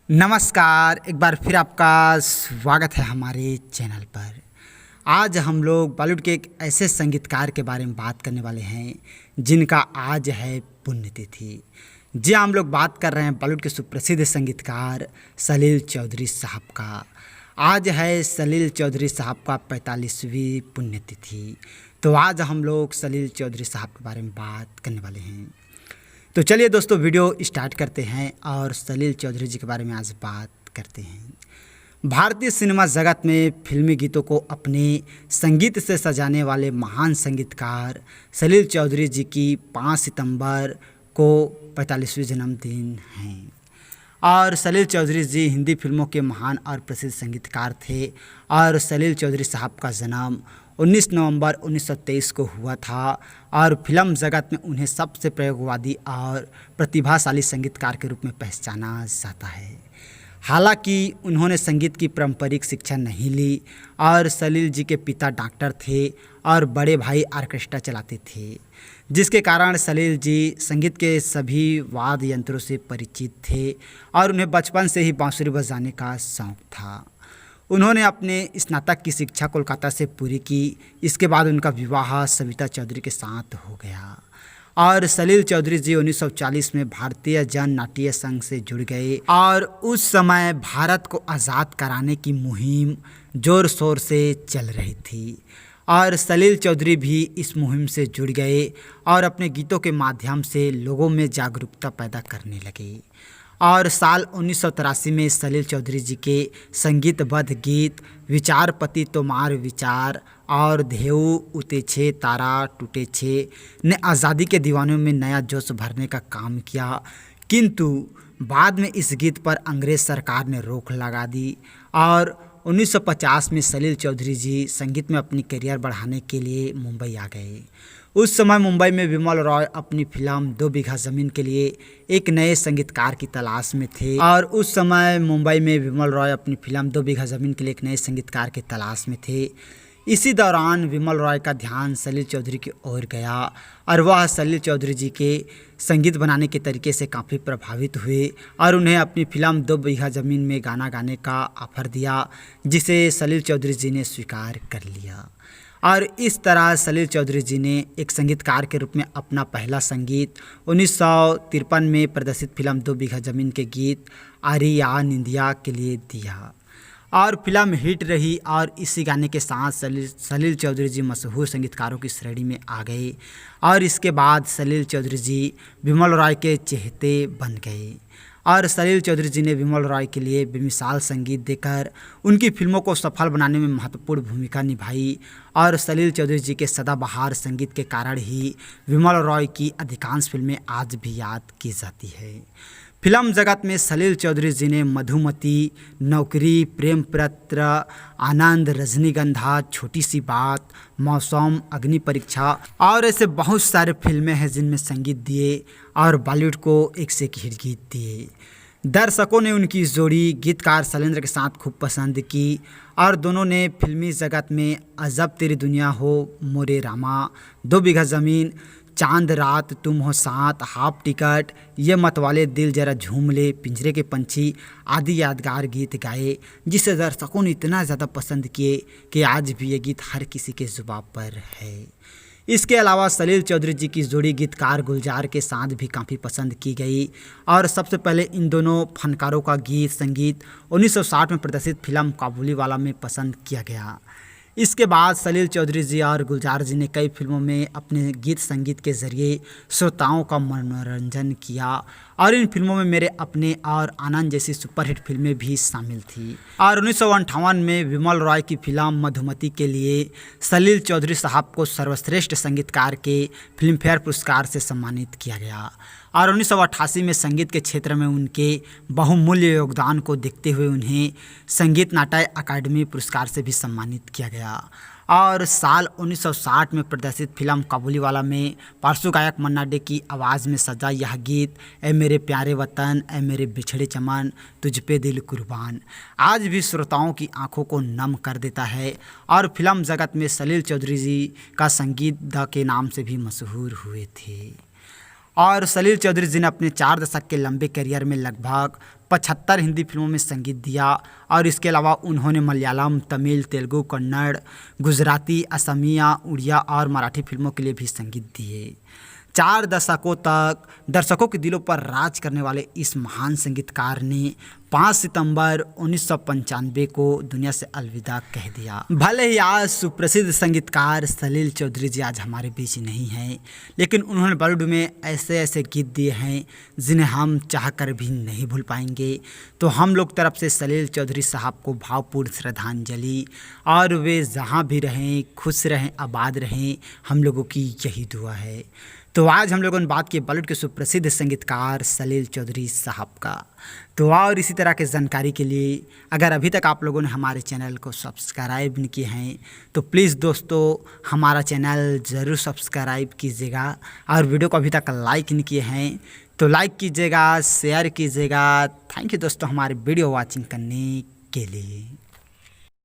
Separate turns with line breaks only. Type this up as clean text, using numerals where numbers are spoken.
नमस्कार, एक बार फिर आपका स्वागत है हमारे चैनल पर। आज हम लोग बॉलीवुड के एक ऐसे संगीतकार के बारे में बात करने वाले हैं जिनका आज है पुण्यतिथि। जी हाँ, हम लोग बात कर रहे हैं बॉलीवुड के सुप्रसिद्ध संगीतकार सलील चौधरी साहब का। आज है सलील चौधरी साहब का 45वीं पुण्यतिथि। तो आज हम लोग सलील चौधरी साहब के बारे में बात करने वाले हैं। तो चलिए दोस्तों, वीडियो स्टार्ट करते हैं और सलील चौधरी जी के बारे में आज बात करते हैं। भारतीय सिनेमा जगत में फिल्मी गीतों को अपने संगीत से सजाने वाले महान संगीतकार सलील चौधरी जी की 5 सितंबर को 45वीं जन्मदिन है। और सलील चौधरी जी हिंदी फिल्मों के महान और प्रसिद्ध संगीतकार थे। और सलील चौधरी साहब का जन्म 19 नवंबर 1923 को हुआ था और फिल्म जगत में उन्हें सबसे प्रयोगवादी और प्रतिभाशाली संगीतकार के रूप में पहचाना जाता है। हालांकि उन्होंने संगीत की पारंपरिक शिक्षा नहीं ली और सलील जी के पिता डॉक्टर थे और बड़े भाई ऑर्केस्ट्रा चलाते थे, जिसके कारण सलील जी संगीत के सभी वाद्य यंत्रों से परिचित थे और उन्हें बचपन से ही बांसुरी बजाने का शौक़ था। उन्होंने अपने स्नातक की शिक्षा कोलकाता से पूरी की। इसके बाद उनका विवाह सविता चौधरी के साथ हो गया और सलील चौधरी जी 1940 में भारतीय जन नाट्य संघ से जुड़ गए और उस समय भारत को आज़ाद कराने की मुहिम ज़ोर शोर से चल रही थी और सलील चौधरी भी इस मुहिम से जुड़ गए और अपने गीतों के माध्यम से लोगों में जागरूकता पैदा करने लगे। और साल 1983 में सलील चौधरी जी के संगीतबद्ध गीत विचारपति तोमार विचार और धेउ उते छे तारा टूटे छे ने आज़ादी के दीवानों में नया जोश भरने का काम किया, किंतु बाद में इस गीत पर अंग्रेज़ सरकार ने रोक लगा दी और 1950 में सलील चौधरी जी संगीत में अपनी करियर बढ़ाने के लिए मुंबई आ गए। उस समय मुंबई में विमल रॉय अपनी फिल्म 2 बीघा ज़मीन के लिए एक नए संगीतकार की तलाश में थे और उस समय मुंबई में विमल रॉय अपनी फिल्म 2 बीघा ज़मीन के लिए एक नए संगीतकार की तलाश में थे। इसी दौरान विमल रॉय का ध्यान सलील चौधरी की ओर गया और वह सलील चौधरी जी के संगीत बनाने के तरीके से काफ़ी प्रभावित हुए और उन्हें अपनी फिल्म 2 बीघा ज़मीन में गाना गाने का ऑफ़र दिया, जिसे सलील चौधरी जी ने स्वीकार कर लिया। और इस तरह सलील चौधरी जी ने एक संगीतकार के रूप में अपना पहला संगीत 1953 में प्रदर्शित फिल्म 2 बीघा ज़मीन के गीत आरिया निंदिया के लिए दिया और फिल्म हिट रही और इसी गाने के साथ सलील चौधरी जी मशहूर संगीतकारों की श्रेणी में आ गए और इसके बाद सलील चौधरी जी विमल रॉय के चहेते बन गए और सलील चौधरी जी ने विमल रॉय के लिए बेमिसाल संगीत देकर उनकी फिल्मों को सफल बनाने में महत्वपूर्ण भूमिका निभाई और सलील चौधरी जी के सदाबहार संगीत के कारण ही विमल रॉय की अधिकांश फिल्में आज भी याद की जाती है। फिल्म जगत में सलील चौधरी जी ने मधुमती, नौकरी, प्रेम पत्र, आनंद, रजनीगंधा, छोटी सी बात, मौसम, अग्नि परीक्षा और ऐसे बहुत सारे फिल्में हैं जिनमें संगीत दिए और बॉलीवुड को एक से एक हिट गीत दिए। दर्शकों ने उनकी जोड़ी गीतकार शैलेंद्र के साथ खूब पसंद की और दोनों ने फिल्मी जगत में अजब तेरी दुनिया हो, मोरे रामा, 2 बीघा ज़मीन, चांद रात, तुम हो साथ, हाफ टिकट, ये मतवाले दिल जरा झूम ले, पिंजरे के पंछी आदि यादगार गीत गाए, जिसे दर्शकों ने इतना ज़्यादा पसंद किए कि आज भी ये गीत हर किसी के ज़ुबान पर है। इसके अलावा सलील चौधरी जी की जोड़ी गीतकार गुलजार के साथ भी काफ़ी पसंद की गई और सबसे पहले इन दोनों फनकारों का गीत संगीत 1960 में प्रदर्शित फिल्म काबुली वाला में पसंद किया गया। इसके बाद सलील चौधरी जी और गुलजार जी ने कई फिल्मों में अपने गीत संगीत के ज़रिए श्रोताओं का मनोरंजन किया और इन फिल्मों में मेरे अपने और आनंद जैसी सुपरहिट फिल्में भी शामिल थी। और 1958 में विमल रॉय की फिल्म मधुमती के लिए सलील चौधरी साहब को सर्वश्रेष्ठ संगीतकार के फिल्मफेयर पुरस्कार से सम्मानित किया गया और 1988 में संगीत के क्षेत्र में उनके बहुमूल्य योगदान को देखते हुए उन्हें संगीत नाट्य अकादमी पुरस्कार से भी सम्मानित किया गया। और साल 1960 में प्रदर्शित फिल्म काबुलीवाला में पार्श्व गायक मन्ना डे की आवाज़ में सजा यह गीत ए मेरे प्यारे वतन, ए मेरे बिछड़े चमन, तुझ पे दिल कुर्बान आज भी श्रोताओं की आंखों को नम कर देता है और फिल्म जगत में सलील चौधरी जी का संगीत द के नाम से भी मशहूर हुए थे। और सलील चौधरी जी ने अपने 4 दशक के लंबे करियर में लगभग 75 हिंदी फिल्मों में संगीत दिया और इसके अलावा उन्होंने मलयालम, तमिल, तेलुगु, कन्नड़, गुजराती, असमिया, उड़िया और मराठी फिल्मों के लिए भी संगीत दिए। 4 दशकों तक दर्शकों के दिलों पर राज करने वाले इस महान संगीतकार ने 5 सितंबर 1995 को दुनिया से अलविदा कह दिया। भले ही आज सुप्रसिद्ध संगीतकार सलील चौधरी जी आज हमारे बीच नहीं हैं, लेकिन उन्होंने बॉलीवुड में ऐसे ऐसे गीत दिए हैं जिन्हें हम चाहकर भी नहीं भूल पाएंगे। तो हम लोग तरफ से सलील चौधरी साहब को भावपूर्ण श्रद्धांजलि, और वे जहाँ भी रहें खुश रहें, आबाद रहें, हम लोगों की यही दुआ है। तो आज हम लोगों ने बात की बॉलीवुड के सुप्रसिद्ध संगीतकार सलील चौधरी साहब का। तो और इसी तरह के जानकारी के लिए अगर अभी तक आप लोगों ने हमारे चैनल को सब्सक्राइब नहीं किए हैं तो प्लीज़ दोस्तों हमारा चैनल ज़रूर सब्सक्राइब कीजिएगा, और वीडियो को अभी तक लाइक नहीं किए हैं तो लाइक कीजिएगा, शेयर कीजिएगा। थैंक यू दोस्तों हमारे वीडियो वॉचिंग करने के लिए।